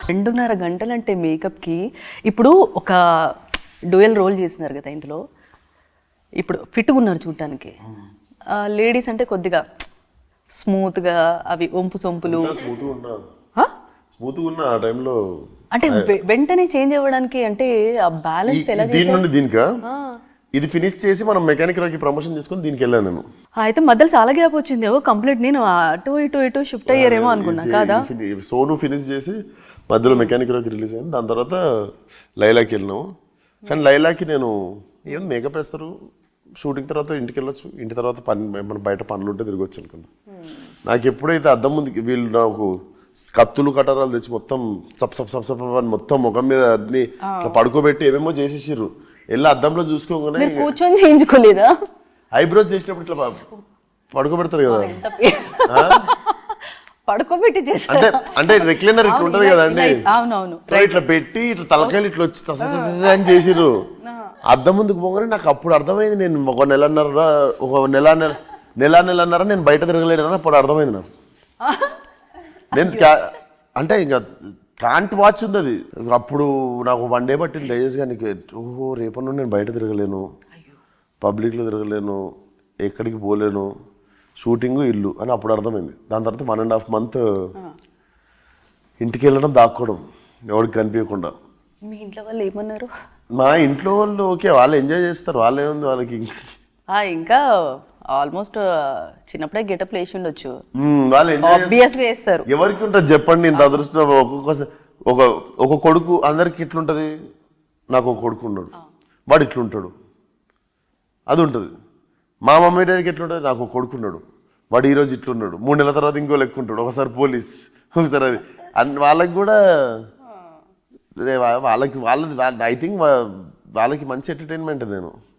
2.5 గంటలంటే మేకప్కి ఇప్పుడు ఒక dual role చేస్తున్నారు కదా ఇందులో. ఇప్పుడు ఫిట్గా ఉన్నారు చూడటానికి. లేడీస్ అంటే కొద్దిగా స్మూత్గా అవి ఒంపు సొంపులు స్మూత్గా ఉన్న ఆ టైంలో అంటే వెంటనే చేంజ్ అవ్వడానికి అంటే ఆ బ్యాలెన్స్ ఎలా దీని నుండి దీనికా ఇది ఫినిష్ చేసి మనం మెకానిక్ రాకి ప్రమోషన్ చేసుకొని దీనికి వెళ్ళాను నేను. అయితే మధ్యలో చాలా గ్యాప్ వచ్చింది. కంప్లీట్ నేను అటు ఇటు షిఫ్ట్ అయ్యారేమో అనుకున్నా కాదా. సోను ఫినిష్ చేసి మధ్యలో మెకానిక్ రాకి రిలీజ్ అయింది. దాని తర్వాత లైలాకి వెళ్ళినాము. కానీ లైలాకి నేను ఏం మేకప్ వేస్తారు, షూటింగ్ తర్వాత ఇంటికి వెళ్ళొచ్చు, ఇంటి తర్వాత మన బయట పనులు ఉంటే తిరగొచ్చు అనుకున్నా. నాకు ఎప్పుడైతే అద్దం ముందుకి వీళ్ళు నాకు కత్తులు కటారాలు తెచ్చి మొత్తం సప్ సప్ సప్ సప్ అని మొత్తం ముఖం మీద అన్ని ఇట్లా పడుకోబెట్టి ఏమేమో చేసేసారు. వెళ్ళి అద్దంలో చూసుకోగానే కూర్చొని చేయించుకోలేదా? ఐబ్రోస్ చేసినప్పుడు ఇట్లా పడుకోబెడతారు కదా, పడుకోబెట్టి అంటే అంటే రెక్లైనర్ ఇట్లా ఉంటది కదండి. అవునవును. సో ఇట్లా పెట్టి ఇట్లా తలకాయలు ఇట్లా వచ్చి అని చేసిర్రు. అద్దం ముందుకు పోగానే నాకు అప్పుడు అర్థమైంది, నేను ఒక నెలన్నర నేను బయట తిరగలేను అప్పుడు అర్థమైంది నాకు. నేను అంటే ఇంకా కాంట్ వాచ్ ఉంది అది. అప్పుడు నాకు 1 డే పట్టింది డైజెస్గా. నీకు ఓహో రేపటి నుండి నేను బయట తిరగలేను, పబ్లిక్లో తిరగలేను, ఎక్కడికి పోలేను, షూటింగు ఇల్లు అని అప్పుడు అర్థమైంది. దాని తర్వాత 1.5 month ఇంటికి వెళ్ళడం, దాక్కోవడం, ఎవరికి కనిపించకుండా. మీ ఇంట్లో వాళ్ళు ఏమన్నారు? మా ఇంట్లో వాళ్ళు ఓకే, వాళ్ళు ఎంజాయ్ చేస్తారు, వాళ్ళు ఏముంది వాళ్ళకి. ఇంకా ఆల్మోస్ట్ చిన్నప్పుడే గెటప్ వేసి ఉండొచ్చు, వాళ్ళు ఆబ్వియస్గా వేస్తారు. ఎవరికి ఉంటుంది చెప్పండి ఇంత అదృష్టం. ఒక కొడుకు అందరికి ఇట్లుంటది. నాకు ఒక కొడుకు ఉన్నాడు, వాడు ఇట్లుంటాడు, అది ఉంటుంది. మా మమ్మీ డాడీకి ఎట్లుంటుంది, నాకు ఒక కొడుకు ఉన్నాడు, వాడు ఈరోజు ఇట్లున్నాడు, 3 నెలల తర్వాత ఇంకో లెక్క ఉంటాడు, ఒకసారి పోలీస్, ఒకసారి అది. వాళ్ళకి కూడా వాళ్ళది ఐ థింక్ వాళ్ళకి మంచి ఎంటర్టైన్మెంట్ నేను.